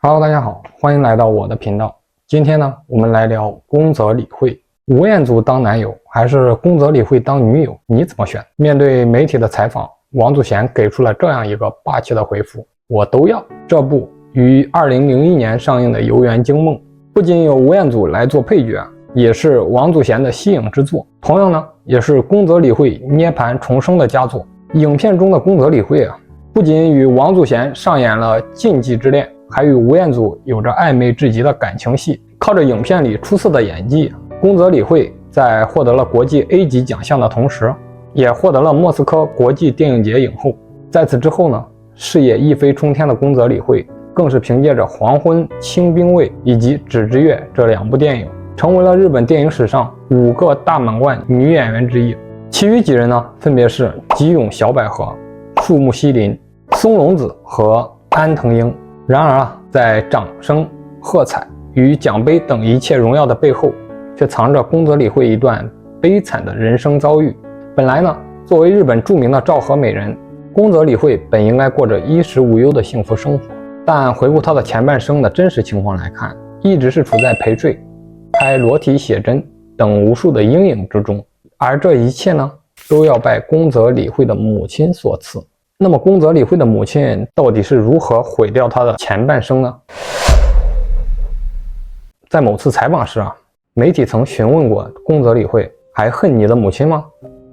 Hello， 大家好，欢迎来到我的频道。今天呢，我们来聊宫泽理惠。吴彦祖当男友还是宫泽理惠当女友，你怎么选？面对媒体的采访，王祖贤给出了这样一个霸气的回复：我都要。这部于2001年上映的《游园惊梦》，不仅有吴彦祖来做配角，也是王祖贤的息影之作。同样呢，也是宫泽理惠涅槃重生的佳作。影片中的宫泽理惠不仅与王祖贤上演了禁忌之恋，还与吴彦祖有着暧昧至极的感情戏。靠着影片里出色的演技，宫泽理惠在获得了国际 A 级奖项的同时，也获得了莫斯科国际电影节影后。在此之后呢，事业一飞冲天的宫泽理惠更是凭借着《黄昏》《清兵卫》以及《纸之月》这2部电影，成为了日本电影史上5个大满贯女演员之一。其余几人呢，分别是吉永小百合、树木希林、松隆子和安藤樱。然而在掌声、喝彩与奖杯等一切荣耀的背后，却藏着宫泽理惠一段悲惨的人生遭遇。本来呢，作为日本著名的昭和美人，宫泽理惠本应该过着衣食无忧的幸福生活，但回顾她的前半生的真实情况来看，一直是处在陪睡、拍裸体写真等无数的阴影之中。而这一切呢，都要拜宫泽理惠的母亲所赐。那么宫泽理惠的母亲到底是如何毁掉她的前半生呢？在某次采访时媒体曾询问过宫泽理惠，还恨你的母亲吗？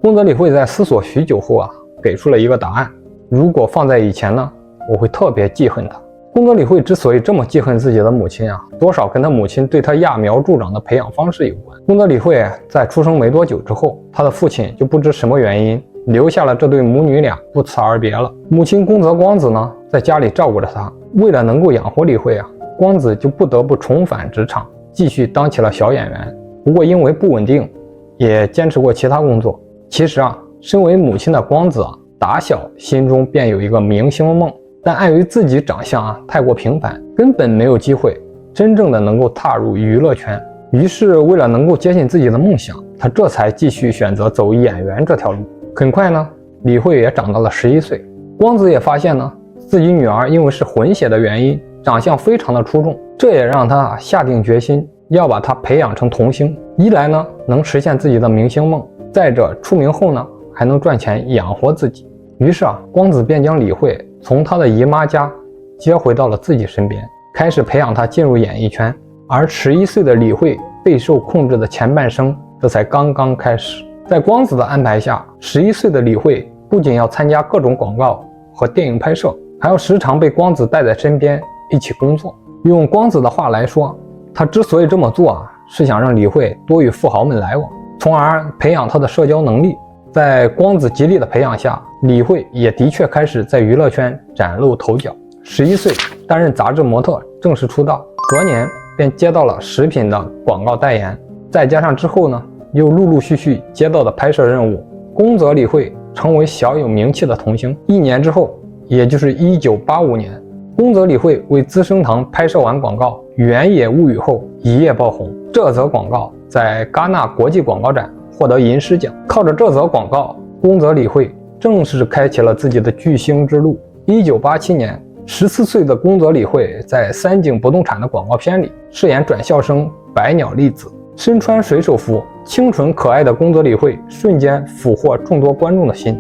宫泽理惠在思索许久后给出了一个答案：如果放在以前呢，我会特别记恨她。宫泽理惠之所以这么记恨自己的母亲多少跟她母亲对她揠苗助长的培养方式有关。宫泽理惠在出生没多久之后，她的父亲就不知什么原因留下了这对母女俩不辞而别了。母亲宫泽光子呢，在家里照顾着她。为了能够养活理惠光子就不得不重返职场，继续当起了小演员。不过因为不稳定，也坚持过其他工作。其实身为母亲的光子打小心中便有一个明星梦，但碍于自己长相太过平凡，根本没有机会真正的能够踏入娱乐圈。于是为了能够接近自己的梦想，他这才继续选择走演员这条路。很快呢，理惠也长到了11岁。光子也发现呢，自己女儿因为是混血的原因，长相非常的出众，这也让他下定决心要把她培养成童星。一来呢，能实现自己的明星梦，再者出名后呢，还能赚钱养活自己。于是光子便将理惠从他的姨妈家接回到了自己身边，开始培养她进入演艺圈。而11岁的理惠备受控制的前半生这才刚刚开始。在光子的安排下，11岁的理惠不仅要参加各种广告和电影拍摄，还要时常被光子带在身边一起工作。用光子的话来说，他之所以这么做是想让理惠多与富豪们来往，从而培养她的社交能力。在光子极力的培养下，理惠也的确开始在娱乐圈崭露头角。11岁担任杂志模特正式出道，隔年便接到了食品的广告代言，再加上之后呢，又陆陆续续接到的拍摄任务，宫泽理惠成为小有名气的童星。1年之后，也就是1985年，宫泽理惠为资生堂拍摄完广告《原野物语》后一夜爆红。这则广告在戛纳国际广告展获得银狮奖。靠着这则广告，宫泽理惠正式开启了自己的巨星之路。1987年，14岁的宫泽理惠在三井不动产的广告片里饰演转校生白鸟莉子。身穿水手服、清纯可爱的宫泽理惠瞬间俘获众多观众的心。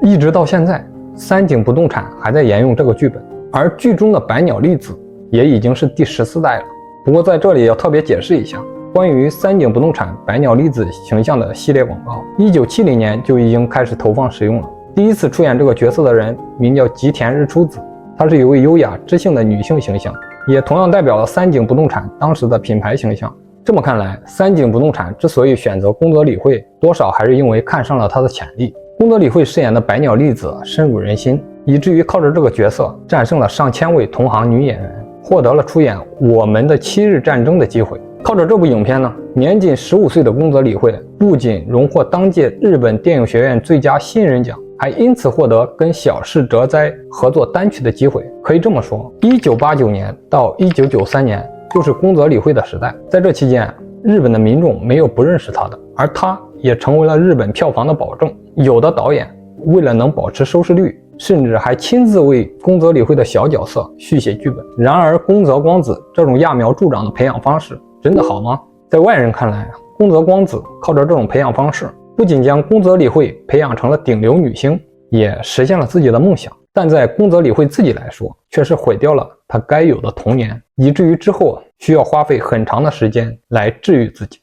一直到现在，三井不动产还在沿用这个剧本，而剧中的白鸟莉子也已经是第14代了。不过在这里要特别解释一下，关于三井不动产白鸟莉子形象的系列广告，1970年就已经开始投放使用了。第一次出演这个角色的人名叫吉田日出子，她是一位优雅知性的女性形象，也同样代表了三井不动产当时的品牌形象。这么看来，三井不动产之所以选择宫泽理惠，多少还是因为看上了她的潜力。宫泽理惠饰演的白鸟莉子深入人心，以至于靠着这个角色战胜了上千位同行女演员，获得了出演《我们的7日战争》的机会。靠着这部影片呢，年仅15岁的宫泽理惠不仅荣获当届日本电影学院最佳新人奖，还因此获得跟小室哲哉合作单曲的机会。可以这么说，1989年到1993年就是宫泽理惠的时代。在这期间，日本的民众没有不认识她的，而她也成为了日本票房的保证。有的导演为了能保持收视率，甚至还亲自为宫泽理惠的小角色续写剧本。然而宫泽光子这种揠苗助长的培养方式真的好吗？在外人看来，宫泽光子靠着这种培养方式，不仅将宫泽理惠培养成了顶流女星，也实现了自己的梦想。但在宫泽理惠自己来说，却是毁掉了她该有的童年，以至于之后需要花费很长的时间来治愈自己。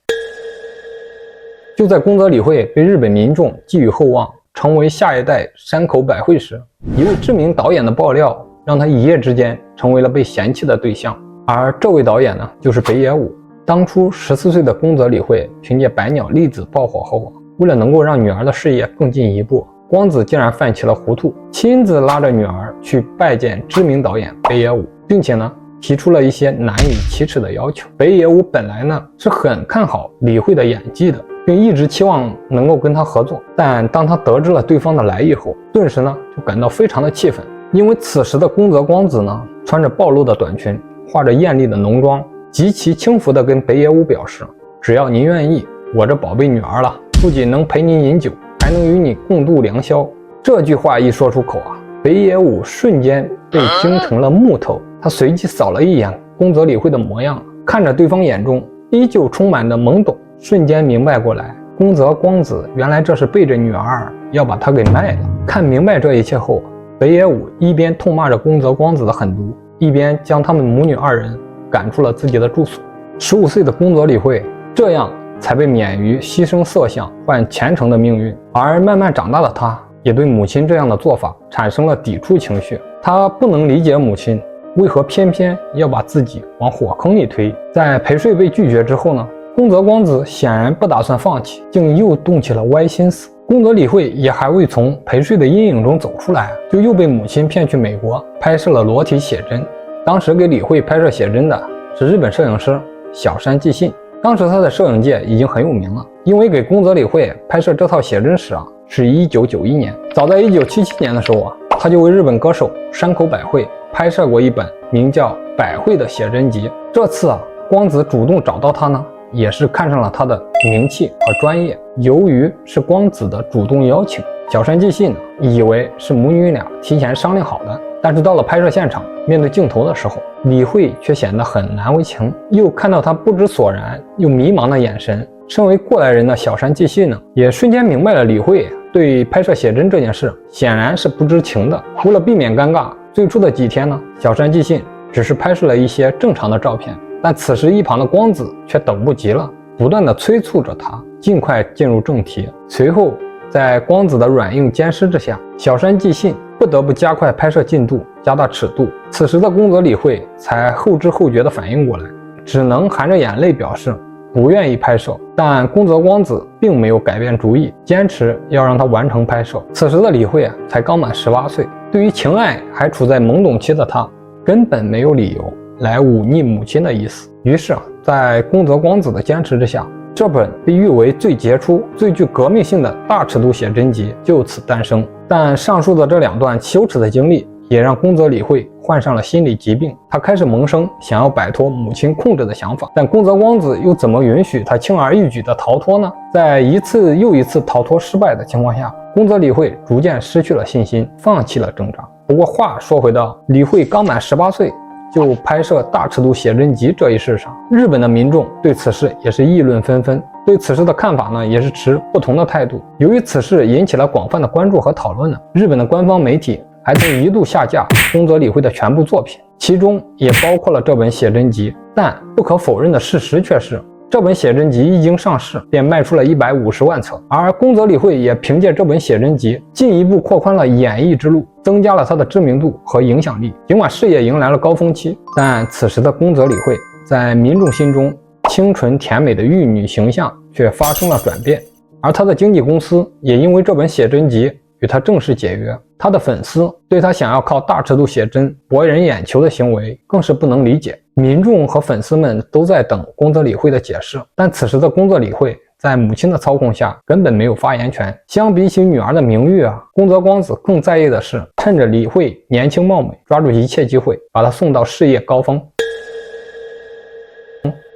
就在宫泽理惠被日本民众寄予厚望，成为下一代山口百惠时，一位知名导演的爆料让她一夜之间成为了被嫌弃的对象。而这位导演呢，就是北野武。当初14岁的宫泽理惠凭借《百鸟粒子》爆火后，为了能够让女儿的事业更进一步，光子竟然犯起了糊涂，亲自拉着女儿去拜见知名导演北野武，并且呢提出了一些难以启齿的要求。北野武本来呢是很看好理惠的演技的，并一直期望能够跟她合作，但当他得知了对方的来意后，顿时呢就感到非常的气愤，因为此时的宫泽光子呢穿着暴露的短裙，画着艳丽的浓妆，极其轻浮地跟北野武表示，只要您愿意，我这宝贝女儿了，不仅能陪您饮酒，还能与你共度良宵。这句话一说出口北野武瞬间被惊成了木头。他随即扫了一眼宫泽理惠的模样，看着对方眼中依旧充满着懵懂，瞬间明白过来，宫泽光子原来这是背着女儿要把她给卖了。看明白这一切后，北野武一边痛骂着宫泽光子的狠毒，一边将他们母女二人赶出了自己的住所。15岁的宫泽理惠这样才被免于牺牲色相换前程的命运，而慢慢长大的她也对母亲这样的做法产生了抵触情绪。她不能理解母亲为何偏偏要把自己往火坑里推。在陪睡被拒绝之后呢，宫泽光子显然不打算放弃，竟又动起了歪心思。宫泽理惠也还未从陪睡的阴影中走出来，就又被母亲骗去美国拍摄了裸体写真。当时给理惠拍摄写真的是日本摄影师小山纪信，当时他在摄影界已经很有名了，因为给宫泽理惠拍摄这套写真时是1991年。早在1977年的时候他就为日本歌手山口百惠拍摄过一本名叫《百惠》的写真集。这次光子主动找到他呢，也是看上了他的名气和专业。由于是光子的主动邀请，小山纪信以为是母女俩提前商量好的，但是到了拍摄现场，面对镜头的时候，理惠却显得很难为情，又看到他不知所然又迷茫的眼神。身为过来人的小山纪信呢，也瞬间明白了理惠对拍摄写真这件事显然是不知情的。为了避免尴尬，最初的几天呢，小山纪信只是拍摄了一些正常的照片，但此时一旁的光子却等不及了，不断的催促着他尽快进入正题。随后在光子的软硬兼施之下，小山纪信不得不加快拍摄进度，加大尺度。此时的宫泽理惠才后知后觉地反应过来，只能含着眼泪表示不愿意拍摄。但宫泽光子并没有改变主意，坚持要让他完成拍摄。此时的理惠才刚满18岁，对于情爱还处在懵懂期的他，根本没有理由来忤逆母亲的意思。于是在宫泽光子的坚持之下，这本被誉为最杰出、最具革命性的大尺度写真集就此诞生。但上述的这2段羞耻的经历也让宫泽理惠患上了心理疾病，他开始萌生想要摆脱母亲控制的想法。但宫泽光子又怎么允许他轻而易举的逃脱呢？在一次又一次逃脱失败的情况下，宫泽理惠逐渐失去了信心，放弃了挣扎。不过话说回到理惠刚满18岁就拍摄大尺度写真集这一事上，日本的民众对此事也是议论纷纷，对此事的看法呢也是持不同的态度。由于此事引起了广泛的关注和讨论呢，日本的官方媒体还曾一度下架宫泽理惠的全部作品，其中也包括了这本写真集。但不可否认的事实却是，这本写真集一经上市便卖出了150万册，而宫泽理惠也凭借这本写真集进一步扩宽了演艺之路，增加了她的知名度和影响力。尽管事业迎来了高峰期，但此时的宫泽理惠在民众心中清纯甜美的玉女形象却发生了转变，而她的经纪公司也因为这本写真集与她正式解约。她的粉丝对她想要靠大尺度写真博人眼球的行为更是不能理解。民众和粉丝们都在等宫泽理惠的解释，但此时的宫泽理惠在母亲的操控下根本没有发言权。相比起女儿的名誉宫泽光子更在意的是趁着理惠年轻貌美，抓住一切机会把她送到事业高峰。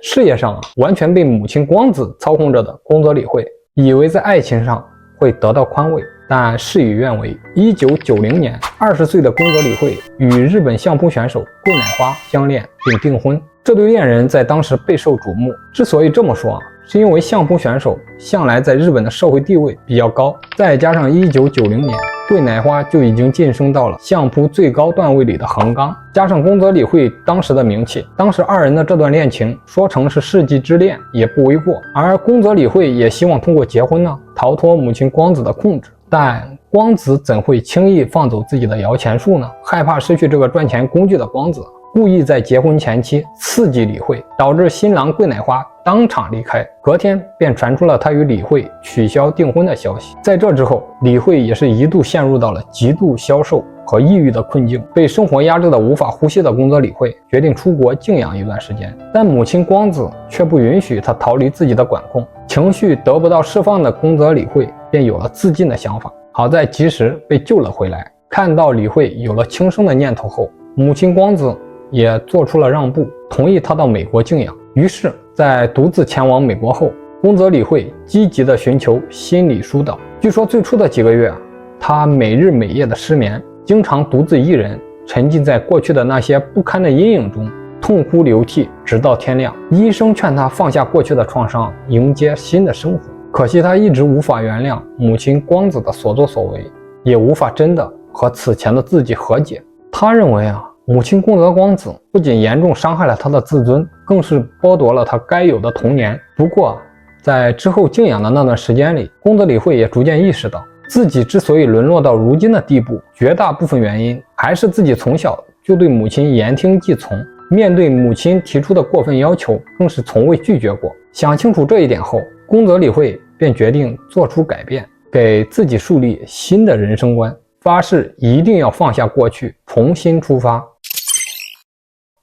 事业上完全被母亲光子操控着的宫泽理惠，以为在爱情上会得到宽慰，但事与愿违。1990年，20岁的宫泽理惠与日本相扑选手桂乃花相恋并订婚，这对恋人在当时备受瞩目。之所以这么说是因为相扑选手向来在日本的社会地位比较高，再加上1990年桂乃花就已经晋升到了相扑最高段位里的横纲，加上宫泽理惠当时的名气，当时二人的这段恋情说成是世纪之恋也不为过。而宫泽理惠也希望通过结婚呢逃脱母亲光子的控制，但光子怎会轻易放走自己的摇钱树呢？害怕失去这个赚钱工具的光子故意在结婚前期刺激理惠，导致新郎桂乃花当场离开。隔天便传出了他与理惠取消订婚的消息。在这之后，理惠也是一度陷入到了极度消瘦和抑郁的困境，被生活压制的无法呼吸的宫泽理惠决定出国静养一段时间。但母亲光子却不允许她逃离自己的管控，情绪得不到释放的宫泽理惠便有了自尽的想法，好在及时被救了回来。看到理惠有了轻生的念头后，母亲光子也做出了让步，同意她到美国静养。于是在独自前往美国后，宫泽理惠积极地寻求心理疏导。据说最初的几个月她每日每夜的失眠，经常独自一人沉浸在过去的那些不堪的阴影中，痛哭流涕直到天亮。医生劝她放下过去的创伤，迎接新的生活。可惜她一直无法原谅母亲光子的所作所为，也无法真的和此前的自己和解。她认为母亲宫泽光子不仅严重伤害了她的自尊，更是剥夺了她该有的童年。不过在之后静养的那段时间里，宫泽理惠也逐渐意识到，自己之所以沦落到如今的地步，绝大部分原因还是自己从小就对母亲言听计从，面对母亲提出的过分要求，更是从未拒绝过。想清楚这一点后，宫泽理惠便决定做出改变，给自己树立新的人生观，发誓一定要放下过去，重新出发。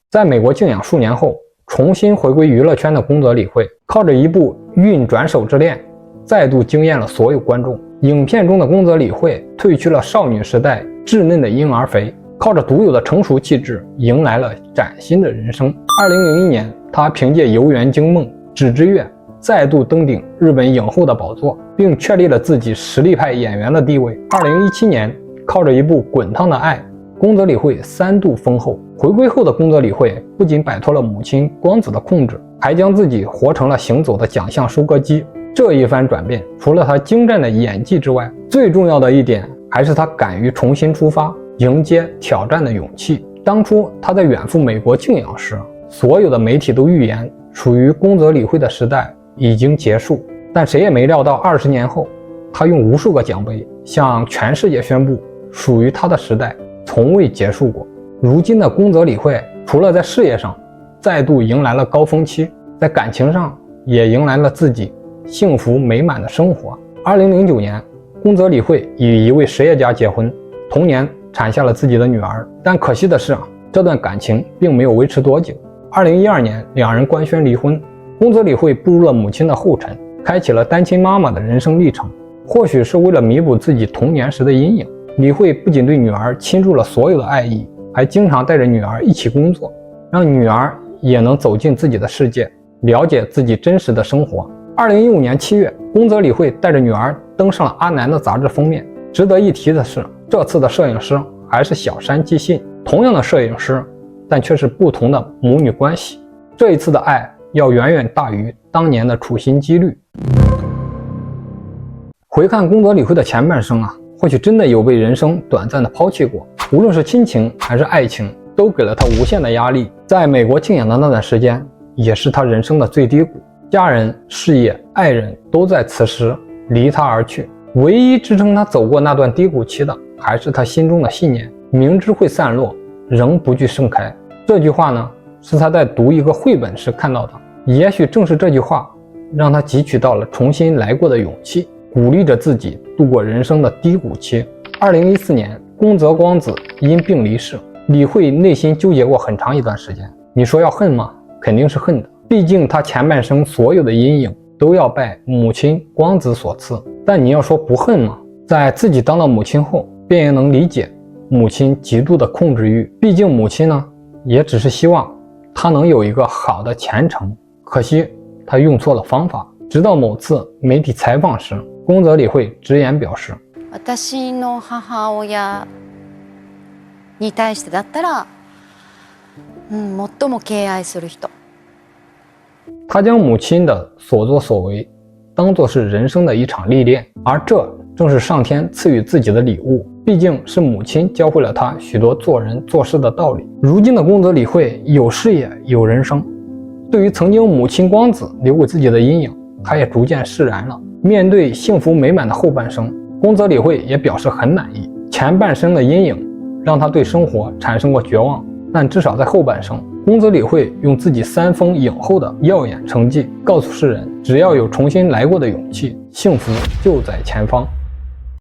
在美国静养数年后，重新回归娱乐圈的宫泽理惠，靠着一部《运转手之恋》再度惊艳了所有观众。影片中的宫泽理惠褪去了少女时代稚嫩的婴儿肥，靠着独有的成熟气质，迎来了崭新的人生。2001年，她凭借《游园惊梦》《纸之月》再度登顶日本影后的宝座，并确立了自己实力派演员的地位。2017年，靠着一部《滚烫的爱》，宫泽理惠3度封后。回归后的宫泽理惠不仅摆脱了母亲光子的控制，还将自己活成了行走的奖项收割机。这一番转变，除了她精湛的演技之外，最重要的一点还是她敢于重新出发，迎接挑战的勇气。当初她在远赴美国静养时，所有的媒体都预言属于宫泽理惠的时代已经结束，但谁也没料到20年后，她用无数个奖杯向全世界宣布，属于她的时代从未结束过。如今的宫泽理惠除了在事业上再度迎来了高峰期，在感情上也迎来了自己幸福美满的生活。2009年，宫泽理惠与一位实业家结婚，同年产下了自己的女儿。但可惜的是，这段感情并没有维持多久。2012年，两人官宣离婚。宫泽理惠步入了母亲的后尘，开启了单亲妈妈的人生历程。或许是为了弥补自己童年时的阴影，理惠不仅对女儿倾注了所有的爱意，还经常带着女儿一起工作，让女儿也能走进自己的世界，了解自己真实的生活。2015年7月，宫泽理惠带着女儿登上了阿南的杂志封面。值得一提的是，这次的摄影师还是小山纪信，同样的摄影师，但却是不同的母女关系。这一次的爱要远远大于当年的处心积虑。回看宫泽理惠的前半生或许真的有被人生短暂的抛弃过，无论是亲情还是爱情，都给了她无限的压力。在美国静养的那段时间，也是她人生的最低谷，家人、事业、爱人都在此时离她而去，唯一支撑她走过那段低谷期的，还是她心中的信念：明知会散落，仍不惧盛开。这句话呢，是她在读一个绘本时看到的，也许正是这句话，让她汲取到了重新来过的勇气，鼓励着自己度过人生的低谷期。2014年，宫泽光子因病离世，理惠内心纠结过很长一段时间。你说要恨吗？肯定是恨的，毕竟她前半生所有的阴影都要拜母亲光子所赐。但你要说不恨吗？在自己当了母亲后，便能理解母亲极度的控制欲。毕竟母亲呢，也只是希望她能有一个好的前程，可惜她用错了方法。直到某次媒体采访时，宫泽理惠直言表示，私の母親に対してだったら、最も敬愛する人。他将母亲的所作所为当作是人生的一场历练，而这正是上天赐予自己的礼物。毕竟是母亲教会了他许多做人做事的道理。如今的宫泽理惠有事业有人生，对于曾经母亲光子留给自己的阴影，他也逐渐释然了。面对幸福美满的后半生，宫泽理惠也表示很满意。前半生的阴影让他对生活产生过绝望，但至少在后半生，宫泽理惠用自己3封影后的耀眼成绩告诉世人，只要有重新来过的勇气，幸福就在前方。